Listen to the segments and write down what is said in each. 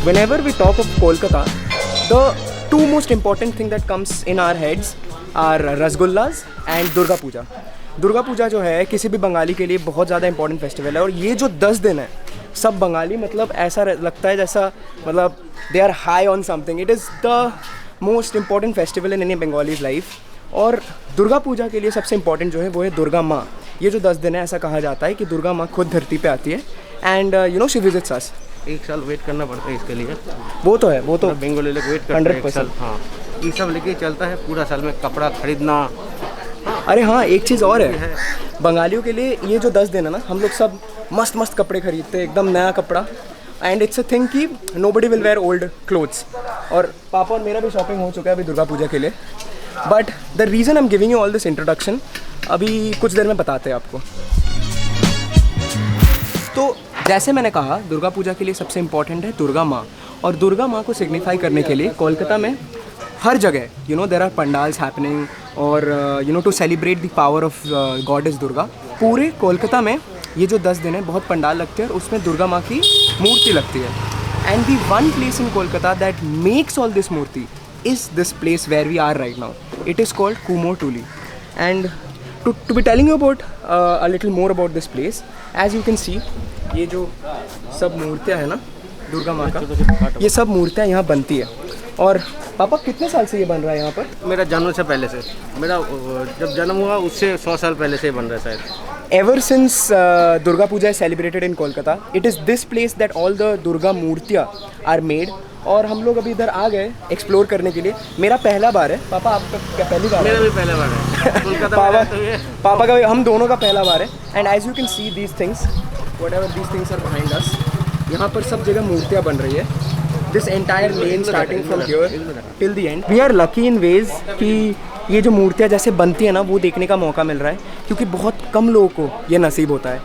whenever we talk of Kolkata, the two most important thing that comes in our heads are Rasgullas and Durga Puja. Durga Puja जो है किसी भी बंगाली के लिए बहुत ज़्यादा इंपॉर्टेंट फेस्टिवल है, और ये जो 10 दिन है सब बंगाली मतलब ऐसा लगता है जैसा मतलब they are high on something. It is the most important festival in any Bengali's life. और दुर्गा पूजा के लिए सबसे इम्पॉर्टेंट जो है वो है दुर्गा माँ. ये जो 10 दिन है ऐसा कहा जाता है कि दुर्गा माँ खुद धरती पे आती है and you know she visits us. एक साल वेट करना पड़ता है इसके लिए. वो तो है, वो तो बंगाली लोग वेट करते हैं 100%. हाँ, ये सब लेके चलता है पूरा साल में कपड़ा खरीदना. अरे हाँ, एक चीज़ और है बंगालियों के लिए, ये जो 10 दिन है ना हम लोग सब मस्त मस्त कपड़े खरीदते हैं, एकदम नया कपड़ा. एंड इट्स अ थिंग कि nobody will where old clothes. और पापा और मेरा भी शॉपिंग हो चुका है अभी दुर्गा पूजा के लिए. But the reason I am giving you all this introduction अभी कुछ देर में बताते हैं आपको. तो जैसे मैंने कहा दुर्गा पूजा के लिए सबसे इम्पॉर्टेंट है दुर्गा माँ. और दुर्गा माँ को सिग्निफाई करने के लिए कोलकाता में हर जगह you know there are pandals happening और you know to celebrate the power of goddess Durga. पूरे कोलकाता में ये जो 10 दिन है बहुत पंडाल लगते हैं और उसमें दुर्गा माँ की मूर्ति लगती है. And the one place in Kolkata that makes all this murti is this place where we are right now. It is called Kumortuli. And to be telling you about a little more about this place, as you can see, ये जो सब मूर्तियाँ है ना दुर्गा माँ का, ये सब मूर्तियाँ यहाँ बनती है. और पापा कितने साल से ये बन रहा है यहाँ पर? मेरा जन्म से पहले से, मेरा जब जन्म हुआ उससे 100 साल पहले से बन रहा है शायद. Ever since Durga Puja is celebrated in Kolkata, it is this place that all the Durga मूर्तियाँ are made. और हम लोग अभी इधर आ गए एक्सप्लोर करने के लिए. मेरा पहला बार है. पापा आपका क्या पहली बार? मेरा भी पहला बार है. कोलकाता पापा का हम दोनों का पहला बार है. And as you can see these things, whatever these things are behind us, यहाँ पर सब जगह मूर्तियाँ बन रही है. This entire lane starting from here till the end. We are lucky in ways कि ये जो मूर्तियाँ जैसे बनती है ना वो देखने का मौका मिल रहा है, क्योंकि बहुत कम लोगों को ये नसीब होता है.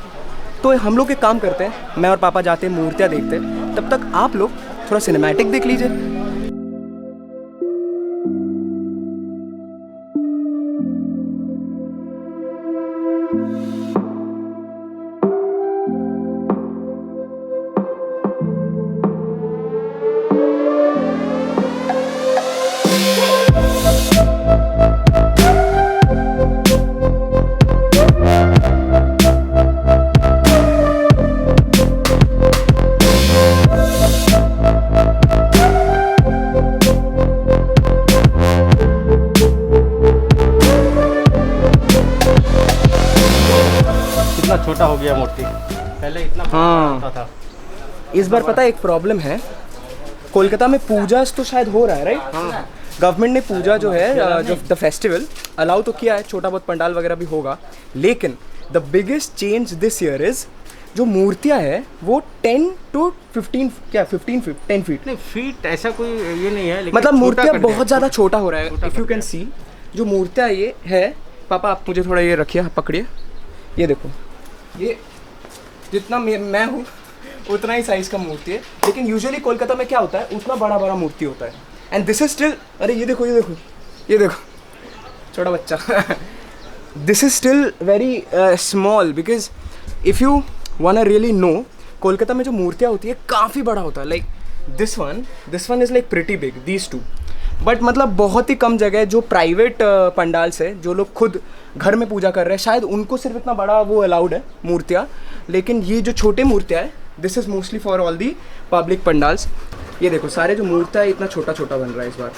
तो हम लोग एक काम करते हैं, मैं और पापा जाते हैं मूर्तियाँ देखते हैं, तब तक आप लोग थोड़ा सिनेमैटिक देख लीजिए. छोटा हो गया मूर्ति, पहले इतना हाँ था. इस बार पता है एक प्रॉब्लम है, कोलकाता में पूजा तो शायद हो रहा है राइट. हाँ. गवर्नमेंट ने पूजा जो है जो द फेस्टिवल अलाउ तो किया है, छोटा बहुत पंडाल वगैरह भी होगा. लेकिन the biggest change this year is जो मूर्तियाँ है वो 10 to 15 क्या 10 फीट नहीं फीट ऐसा कोई ये नहीं है, लेकिन मतलब मूर्तियाँ बहुत ज़्यादा छोटा हो रहा है. इफ़ यू कैन सी जो मूर्तियाँ ये है, पापा आप मुझे थोड़ा ये रखिए, पकड़िए, ये देखो, ये जितना मैं हूँ उतना ही साइज़ का मूर्ति है. लेकिन यूजुअली कोलकाता में क्या होता है उतना बड़ा बड़ा मूर्ति होता है. एंड दिस इज स्टिल, अरे ये देखो ये देखो ये देखो छोटा बच्चा. This is still very small because if you want really know, Kolkata में जो मूर्तियाँ होती है काफ़ी बड़ा होता है. Like this one is like pretty big, these two. But मतलब बहुत ही कम जगह जो प्राइवेट पंडाल्स है, जो लोग खुद घर में पूजा कर रहे हैं, शायद उनको सिर्फ इतना बड़ा वो अलाउड है मूर्तियाँ. लेकिन ये जो छोटे मूर्तियाँ है this is mostly for all the public pandals. ये देखो सारे जो मूर्तियाँ इतना छोटा छोटा बन रहा है इस बार.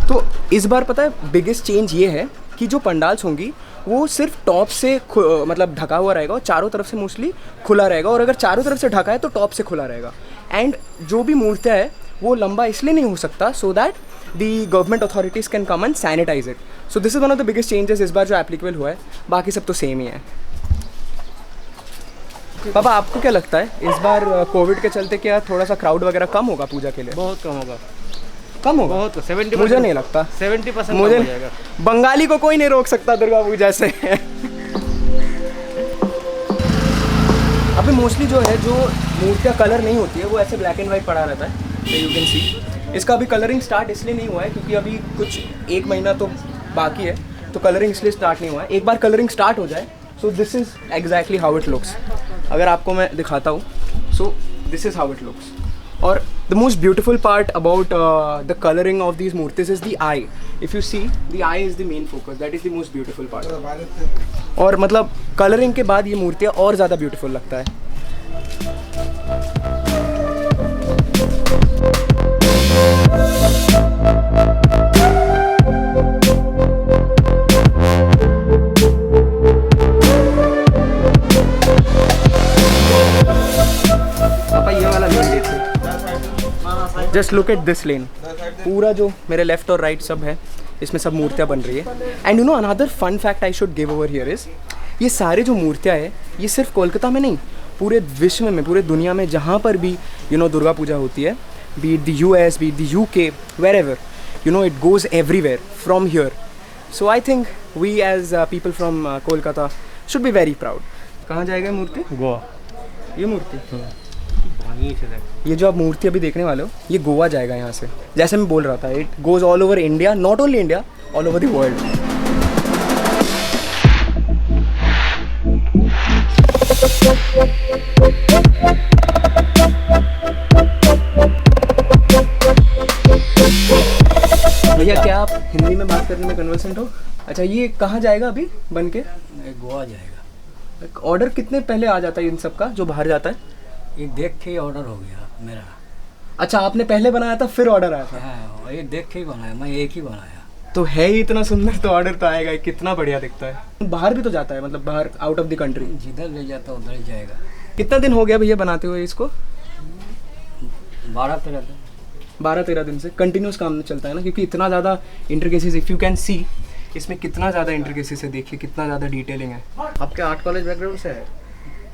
तो इस बार पता है बिगेस्ट चेंज ये है कि जो पंडाल्स होंगी वो सिर्फ टॉप से मतलब ढका हुआ रहेगा और चारों तरफ से मोस्टली खुला रहेगा. और अगर चारों तरफ से ढका है तो टॉप से खुला रहेगा. एंड जो भी मूर्तियाँ है वो लंबा इसलिए नहीं हो सकता so that the government authorities can come and sanitise it. So this is one of the biggest changes इस बार जो एप्लीकेबल हुआ है. बाकी सब तो सेम ही है. पापा आपको क्या लगता है इस बार कोविड के चलते क्या थोड़ा सा क्राउड वगैरह कम होगा पूजा के लिए? बहुत कम होगा. कम होगा बहुत, 70%. मुझे नहीं लगता 70% मुझे हो जाएगा. बंगाली को कोई नहीं रोक सकता दुर्गा पूजा से. अभी मोस्टली जो है जो मूर्तियाँ कलर नहीं होती है वो ऐसे ब्लैक एंड वाइट पड़ा रहता है. यू कैन सी इसका अभी कलरिंग स्टार्ट इसलिए नहीं हुआ है क्योंकि अभी कुछ 1 महीना तो बाकी है, तो कलरिंग इसलिए स्टार्ट नहीं हुआ है. एक बार कलरिंग स्टार्ट हो जाए सो this is exactly how it looks. अगर आपको मैं दिखाता हूँ, सो this is how it looks. और the most beautiful part about the coloring of these मूर्तिस is the eye. If you see, the eye is the main focus. That is the most beautiful part. और मतलब colouring के बाद ये मूर्तियाँ और ज़्यादा beautiful लगता है. जस्ट लुक एट दिस लेन. पूरा जो मेरे लेफ्ट और राइट सब है, इसमें सब मूर्तियाँ बन रही है. And you know another fun fact I should give over here is, ये सारे जो मूर्तियाँ है ये सिर्फ कोलकाता में नहीं, पूरे विश्व में, पूरे दुनिया में जहाँ पर भी यू नो दुर्गा पूजा होती है, be it the US, be it the UK, wherever, you know it goes everywhere from here. So I think we as people from Kolkata should be very proud. कहाँ जाएगा मूर्ति? गोवा. ये मूर्ति ये जो आप मूर्ति अभी देखने वाले हो ये गोवा जाएगा यहाँ से. जैसे मैं बोल रहा था, it goes all over India, not only India, all over the world. भैया क्या आप हिंदी में बात करने में कन्वर्सेंट हो? अच्छा, ये कहाँ जाएगा अभी बन के? गोवा जाएगा. ऑर्डर कितने पहले आ जाता है इन सब का जो बाहर जाता है? ये देख के ऑर्डर हो गया मेरा. अच्छा, आपने पहले बनाया था फिर ऑर्डर आया था? हाँ, ये देख के ही बनाया, मैं एक ही बनाया. तो है ही इतना सुंदर तो ऑर्डर तो आएगा. कितना बढ़िया दिखता है. बाहर भी तो जाता है, मतलब बाहर आउट ऑफ द कंट्री? जिधर ले जाता उधर ही जाएगा. कितना दिन हो गया भैया बनाते हुए इसको? 12-13 दिन. 12-13 दिन से कंटिन्यूस काम चलता है ना, क्योंकि इतना ज़्यादा इंट्रिकेसीज, इफ़ यू कैन सी इसमें कितना ज़्यादा इंट्रिकेसीज है. देखिए कितना ज़्यादा डिटेलिंग है. आपके आर्ट कॉलेज बैकग्राउंड से है?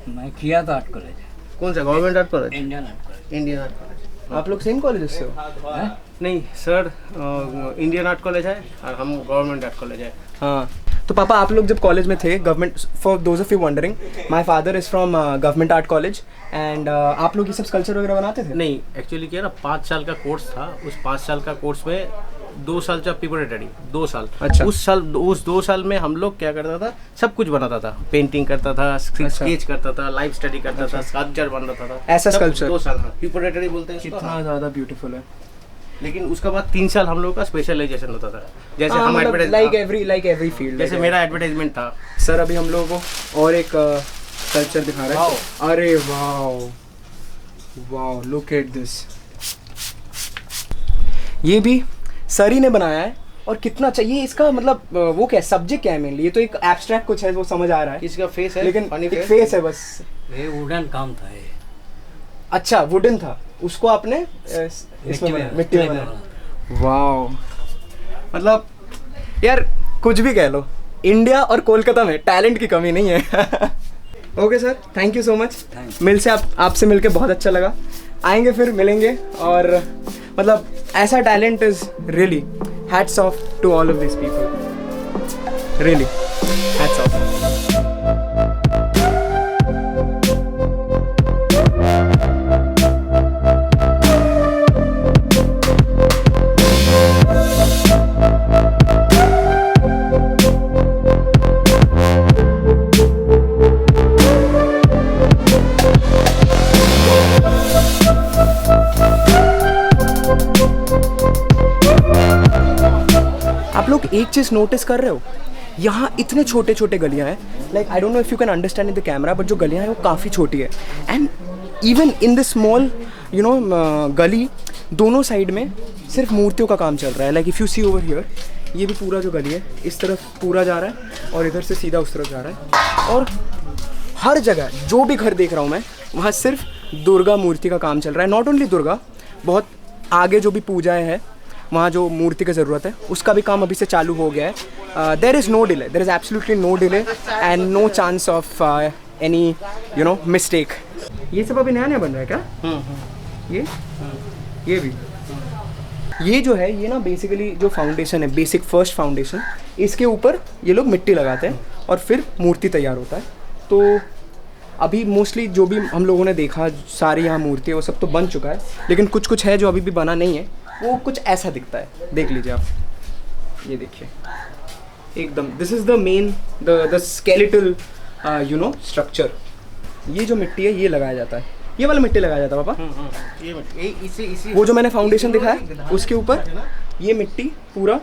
मैं किया था आर्ट कॉलेज. कौन सा? Government art college? Indian art college. Indian art college. आप लोग सेम कॉलेज से हो? है? नहीं सर, इंडियन आर्ट कॉलेज है और हम गवर्नमेंट आर्ट कॉलेज है. हाँ. तो पापा आप लोग जब कॉलेज में थे, government, for those of you wondering, my father is from government art college. And आप लोग ये सब स्कल्पचर वगैरह बनाते थे? नहीं, एक्चुअली क्या ना, 5 साल का कोर्स था. उस 5 साल का कोर्स में 2 साल जब प्रिपरेटरी 2 साल. अच्छा. उस 2 साल में हम लोग क्या करता था, सब कुछ बनाता था. पेंटिंग करता था, स्केच करता था, लाइव स्टडी करता था, स्कल्पचर बनाता था. ऐसा स्कल्पचर 2 साल प्रिपरेटरी बोलते हैं इसको. कितना ज़्यादा ब्यूटीफुल है. लेकिन उसके बाद 3 साल हम लोग का स्पेशलाइजेशन होता था. जैसे हम लाइक एवरी फील्ड. जैसे मेरा एडवर्टाइजमेंट था. सर अभी हम लोगों को और एक कल्चर दिखा रहे हैं. अरे wow wow, look at this. ये भी सर ही ने बनाया है. और कितना चाहिए इसका, मतलब वो क्या सब्जेक्ट क्या है मेनली? ये तो एक एब्स्ट्रैक्ट कुछ है, वो समझ आ रहा है. इसका फेस है, लेकिन funny एक face. फेस है बस. ये वुडन काम था ये. अच्छा, वुडन था, उसको आपने इसमें मिट्टी में बनाया. वाओ, मतलब यार कुछ भी कह लो, इंडिया और कोलकाता में टैलेंट की कमी नहीं है. Okay sir, thank you so much. मिल से आपसे मिलके बहुत अच्छा लगा. आएंगे फिर मिलेंगे. और मतलब ऐसा talent is really hats off to all of this people. Really hats off. आप लोग एक चीज़ नोटिस कर रहे हो, यहाँ इतने छोटे छोटे गलियाँ हैं. Like I don't know if you can understand in the camera, but जो गलियाँ हैं वो काफ़ी छोटी है. And even in the small you know गली, दोनों साइड में सिर्फ मूर्तियों का काम चल रहा है. Like if you see over here, ये भी पूरा जो गली है इस तरफ पूरा जा रहा है और इधर से सीधा उस तरफ जा रहा है. और हर जगह जो भी घर देख रहा हूँ मैं, वहाँ सिर्फ दुर्गा मूर्ति का काम चल रहा है. नॉट ओनली दुर्गा, बहुत आगे जो भी पूजाएँ हैं वहाँ जो मूर्ति की ज़रूरत है उसका भी काम अभी से चालू हो गया है. There is no delay, there is absolutely no delay and no chance of any you know mistake. ये सब अभी नया नया बन रहा है क्या? ये भी ये जो है ये ना बेसिकली जो फाउंडेशन है, बेसिक फर्स्ट फाउंडेशन, इसके ऊपर ये लोग मिट्टी लगाते हैं और फिर मूर्ति तैयार होता है. तो अभी मोस्टली जो भी हम लोगों ने देखा, सारी यहाँ मूर्ति है वो सब तो बन चुका है, लेकिन कुछ कुछ है जो अभी भी बना नहीं है. वो कुछ ऐसा दिखता है, देख लीजिए आप. ये देखिए एकदम, this is the main the skeletal you know structure. ये जो मिट्टी है ये लगाया जाता है. ये वाला मिट्टी लगाया जाता है पापा? ये इसी वो जो मैंने फाउंडेशन दिखाया उसके ऊपर ये मिट्टी पूरा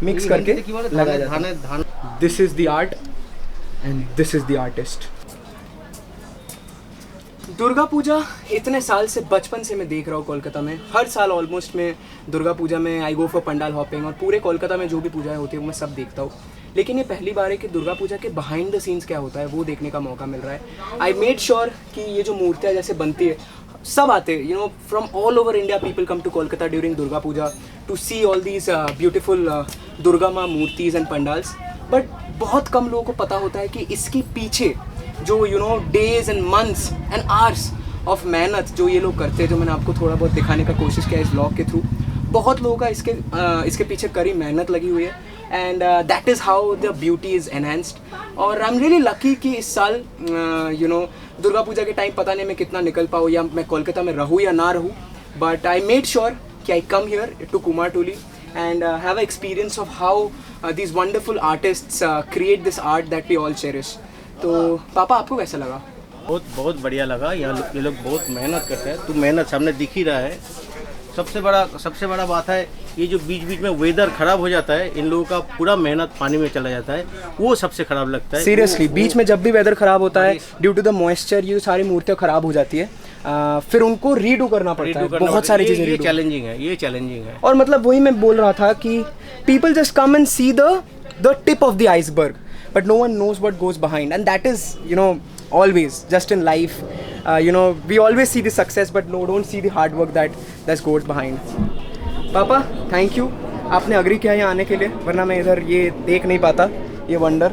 मिक्स करके लगाया जाता है। धान this is the art and this is the artist. Durga Puja इतने साल से, बचपन से मैं देख रहा हूँ कोलकाता में। हर साल ऑलमोस्ट मैं दुर्गा पूजा में आई गो फॉर पंडाल हॉपिंग, और पूरे कोलकाता में जो भी पूजाएं होती है वो मैं सब देखता हूँ। लेकिन ये पहली बार है कि दुर्गा पूजा के बिहाइंड द सीन्स क्या होता है वो देखने का मौका मिल रहा है। आई मेड श्योर कि ये जो मूर्तियाँ जैसे बनती है, सब आते हैं, you know, from all over India people come to Kolkata during Durga Puja to see all these beautiful Durga Maa murtis and pandals. But बहुत कम लोगों को पता होता है कि इसके पीछे जो you know days and months and hours of मेहनत जो ये लोग करते हैं, जो मैंने आपको थोड़ा बहुत दिखाने का कोशिश किया इस ब्लॉग के थ्रू। बहुत लोगों का इसके पीछे कड़ी मेहनत लगी हुई है, and that is how the beauty is enhanced. और आई एम रियली लकी कि इस साल यू नो दुर्गा पूजा के टाइम पता नहीं मैं कितना निकल पाऊँ या मैं कोलकाता में रहूँ या ना रहूँ, बट आई मेड श्योर कि I come here to Kumartoli and have an experience of how these wonderful artists create this art that we all cherish. तो पापा आपको कैसा लगा? बहुत बढ़िया लगा। यहाँ ये लोग बहुत मेहनत करते हैं, तो मेहनत सामने दिख ही रहा है। सबसे बड़ा बात है ये जो बीच बीच में वेदर खराब हो जाता है, इन लोगों का पूरा मेहनत पानी में चला जाता है, वो सबसे खराब लगता है। सीरियसली बीच में जब भी वेदर खराब होता है ड्यू टू द मॉइस्चर, ये सारी मूर्तियाँ खराब हो जाती है, फिर उनको रीडू करना पड़ता है, बहुत सारी चीज़ें। ये चैलेंजिंग है। और मतलब वही मैं बोल रहा था कि people just come and see the tip of the iceberg, but no one knows what goes behind, and that is you know always just in life, you know, we always see the success but no don't see the hard work that goes behind. पापा thank you, आपने agree किया यहाँ आने के लिए, वरना मैं इधर ये देख नहीं पाता ये वंडर।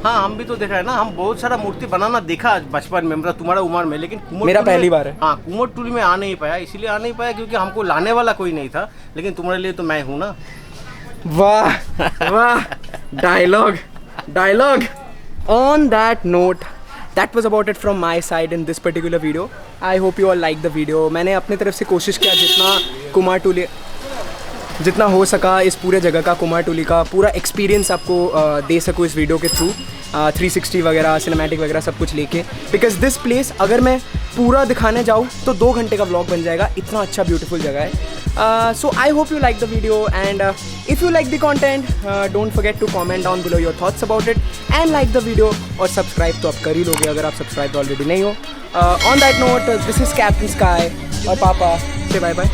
हाँ, हम भी तो देखा है ना, हम बहुत सारा मूर्ति बनाना देखा बचपन में, मतलब तुम्हारा उम्र में, लेकिन मेरा पहली बार है। हाँ, कुमारटोली में आ नहीं पाया, इसीलिए आ नहीं पाया क्योंकि हमको लाने वाला कोई नहीं था, लेकिन तुम्हारे लिए तो मैं हूँ ना। वाह वाह, dialogue. On that note, that was about it from my side in this particular video. I hope you all like the video. मैंने अपने तरफ से कोशिश किया जितना हो सका इस पूरे जगह का, कुमारटोली का पूरा एक्सपीरियंस आपको दे सकूँ इस वीडियो के थ्रू, 360 वगैरह, सिनेमैटिक वगैरह सब कुछ लेके। बिकॉज दिस प्लेस अगर मैं पूरा दिखाने जाऊँ तो 2 घंटे का व्लॉग बन जाएगा, इतना अच्छा ब्यूटीफुल जगह है। So I hope you like the video, and if you like the content don't forget to comment down below your thoughts about it and like the video. और सब्सक्राइब तो आप कर ही लोगे अगर आप सब्सक्राइब ऑलरेडी नहीं हो। On that note, this is captain sky और पापा से बाय बाय,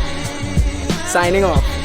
साइनिंग ऑफ।